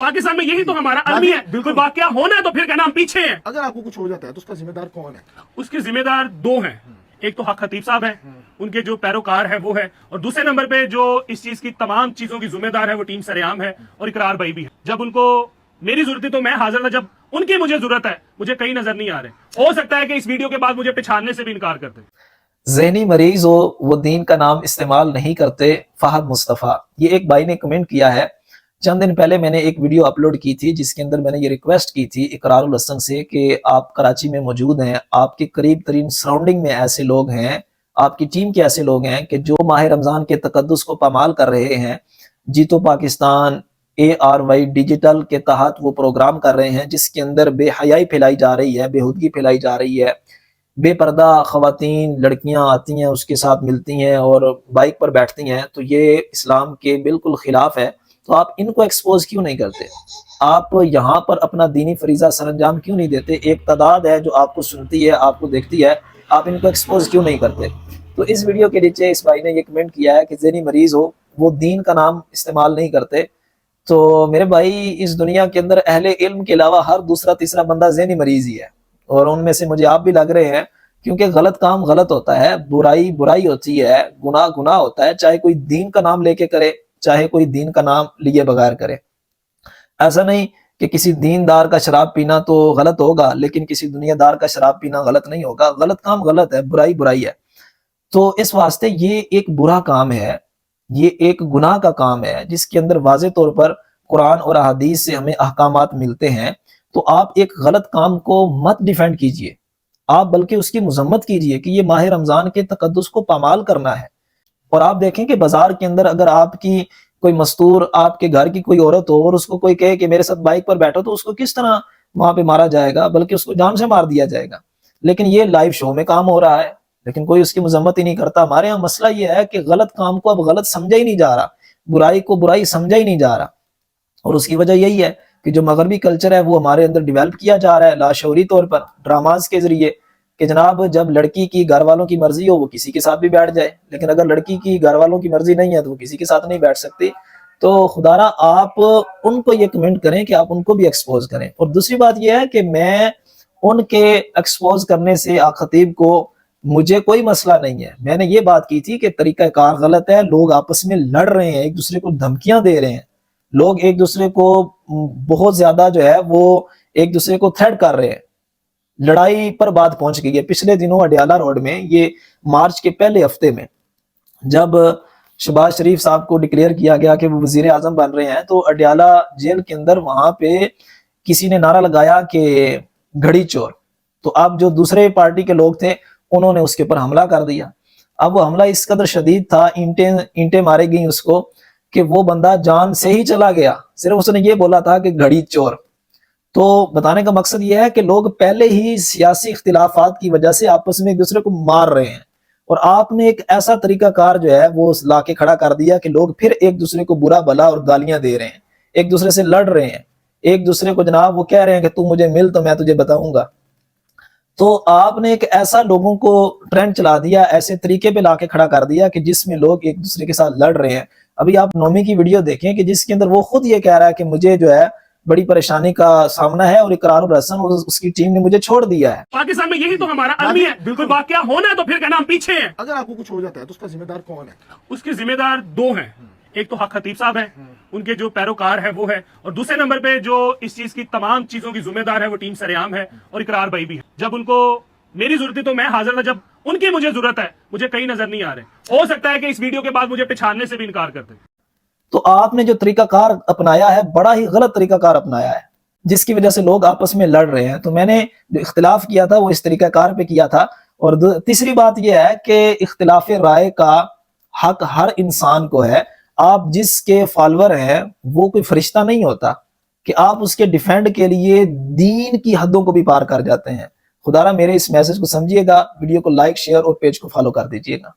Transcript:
पाकिस्तान में यही तो हमारा आर्मी है। कोई वाकया होना है तो फिर कहना हम पीछे हैं। अगर आपको कुछ हो जाता है तो उसका जिम्मेदार कौन है? उसके जिम्मेदार दो हैं, एक तो हक खतीब साहब हैं, उनके जो पैरोकार है वो है, और दूसरे नंबर पे जो इस चीज की तमाम चीजों की जिम्मेदार है वो टीम सरेआम है और इकरार भाई भी है। जब उनको मेरी जरूरत थी तो मैं हाजिर था, जब उनकी मुझे जरूरत है मुझे कहीं नजर नहीं आ रहे। हो सकता है कि इस वीडियो के बाद मुझे पहचानने से भी इनकार कर दे। ज़हनी मरीज हो वो दीन का नाम इस्तेमाल नहीं करते, फहद मुस्तफ़ा। ये एक भाई ने कमेंट किया है। चंद दिन पहले मैंने एक वीडियो अपलोड की थी जिसके अंदर मैंने ये रिक्वेस्ट की थी इकरारुल हसन से कि आप कराची में मौजूद हैं, आपके करीब तरीन सराउंडिंग में ऐसे लोग हैं, आपकी टीम के ऐसे लोग हैं कि जो माह रमज़ान के तकद्दुस को पामाल कर रहे हैं। जीतो पाकिस्तान ARY डिजिटल के तहत वो प्रोग्राम कर रहे हैं जिसके अंदर बेहयाई फैलाई जा रही है, बेहूदगी फैलाई जा रही है। बेपर्दा ख़वातीन लड़कियां आती हैं, उसके साथ मिलती हैं और बाइक पर बैठती हैं, तो ये इस्लाम के बिल्कुल ख़िलाफ़ है। तो आप इनको एक्सपोज क्यों नहीं करते? आप यहाँ पर अपना दीनी फरीज़ा सरंजाम क्यों नहीं देते? एक तादाद है जो आपको सुनती है, आपको देखती है, आप इनको एक्सपोज क्यों नहीं करते? तो इस वीडियो के नीचे इस भाई ने ये कमेंट किया है कि ज़हनी मरीज़ हो वो दीन का नाम इस्तेमाल नहीं करते। तो मेरे भाई, इस दुनिया के अंदर अहले इल्म के अलावा हर दूसरा तीसरा बंदा ज़हनी मरीज़ ही है, और उनमें से मुझे आप भी लग रहे हैं, क्योंकि गलत काम गलत होता है, बुराई बुराई होती है, गुनाह गुनाह होता है, चाहे कोई दीन का नाम लेके करे, चाहे कोई दीन का नाम लिए बगैर करे। ऐसा नहीं कि किसी दीनदार का शराब पीना तो गलत होगा, लेकिन किसी दुनियादार का शराब पीना गलत नहीं होगा। गलत काम गलत है, बुराई बुराई है। तो इस वास्ते ये एक बुरा काम है, ये एक गुनाह का काम है जिसके अंदर वाज़े तौर पर कुरान और अहादीस से हमें अहकामात मिलते हैं। तो आप एक गलत काम को मत डिफेंड कीजिए, आप बल्कि उसकी मजम्मत कीजिए कि ये माह रमज़ान के तकद्दुस को पामाल करना है। और आप देखें कि बाजार के अंदर अगर आपकी कोई मस्तूर, आपके घर की कोई औरत हो और उसको कोई कहे कि मेरे साथ बाइक पर बैठो, तो उसको किस तरह वहां पे मारा जाएगा, बल्कि उसको जान से मार दिया जाएगा। लेकिन ये लाइव शो में काम हो रहा है, लेकिन कोई उसकी मजम्मत ही नहीं करता। हमारे यहाँ मसला ये है कि गलत काम को अब गलत समझा ही नहीं जा रहा, बुराई को बुराई समझा ही नहीं जा रहा। और उसकी वजह यही है कि जो मगरबी कल्चर है वो हमारे अंदर डेवलप किया जा रहा है लाशऊरी तौर पर, ड्रामाज के जरिए, कि जनाब जब लड़की की घर वालों की मर्जी हो वो किसी के साथ भी बैठ जाए, लेकिन अगर लड़की की घर वालों की मर्जी नहीं है तो वो किसी के साथ नहीं बैठ सकती। तो खुदारा आप उनको ये कमेंट करें कि आप उनको भी एक्सपोज करें। और दूसरी बात यह है कि मैं उनके एक्सपोज करने से खतीब को मुझे कोई मसला नहीं है। मैंने ये बात की थी कि तरीका कार गलत है, लोग आपस में लड़ रहे हैं, एक दूसरे को धमकियां दे रहे हैं, लोग एक दूसरे को बहुत ज्यादा जो है वो एक दूसरे को थ्रेट कर रहे हैं, लड़ाई पर बात पहुंच गई है। पिछले दिनों अडियाला रोड में, ये मार्च के पहले हफ्ते में, जब शहबाज शरीफ साहब को डिक्लेयर किया गया कि वो वजीर आजम बन रहे हैं, तो अडियाला जेल के अंदर वहां पे किसी ने नारा लगाया कि घड़ी चोर। तो अब जो दूसरे पार्टी के लोग थे उन्होंने उसके ऊपर हमला कर दिया। अब वो हमला इस कदर शदीद था, ईंटें मारी गई उसको, कि वो बंदा जान से ही चला गया। सिर्फ उसने ये बोला था कि घड़ी चोर। तो बताने का मकसद ये है कि लोग पहले ही सियासी इख्तिलाफात की वजह से आपस में एक दूसरे को मार रहे हैं, और आपने एक ऐसा तरीकाकार जो है वो लाके खड़ा कर दिया कि लोग फिर एक दूसरे को बुरा भला और गालियां दे रहे हैं, एक दूसरे से लड़ रहे हैं, एक दूसरे को जनाब वो कह रहे हैं कि तू मुझे मिल तो मैं तुझे बताऊंगा। तो आपने एक ऐसा लोगों को ट्रेंड चला दिया, ऐसे तरीके पे लाके खड़ा कर दिया कि जिसमें लोग एक दूसरे के साथ लड़ रहे हैं। अभी आप नोमी की वीडियो देखें कि जिसके अंदर वो खुद ये कह रहा है कि मुझे जो है बड़ी परेशानी का सामना है और इकरारुल हसन उसकी टीम ने मुझे छोड़ दिया है। पाकिस्तान में यही तो हमारा आर्मी है। कोई वाकया होना है तो फिर कहना हम पीछे हैं। अगर आपको कुछ हो जाता है तो उसका जिम्मेदार कौन है? उसके जिम्मेदार दो हैं, एक तो हक खतीब साहब हैं, उनके जो पैरोकार है वो है, और दूसरे नंबर पे जो इस चीज की तमाम चीजों की जिम्मेदार है वो टीम सरेआम है और इकरार भाई भी है। जब उनको मेरी जरूरत थी तो मैं हाजिर था, जब उनकी मुझे जरूरत है मुझे कहीं नजर नहीं आ रहे। हो सकता है कि इस वीडियो के बाद मुझे पहचानने से भी इनकार कर दे। तो आपने जो तरीकाकार अपनाया है बड़ा ही गलत तरीकाकार अपनाया है, जिसकी वजह से लोग आपस में लड़ रहे हैं। तो मैंने जो इख्तिलाफ किया था वो इस तरीकाकार पे किया था। और तीसरी बात यह है कि इख्तिलाफ राय का हक हर इंसान को है। आप जिसके फॉलोअर हैं वो कोई फरिश्ता नहीं होता कि आप उसके डिफेंड के लिए दीन की हदों को भी पार कर जाते हैं। खुदारा मेरे इस मैसेज को समझिएगा, वीडियो को लाइक शेयर और पेज को फॉलो कर दीजिएगा।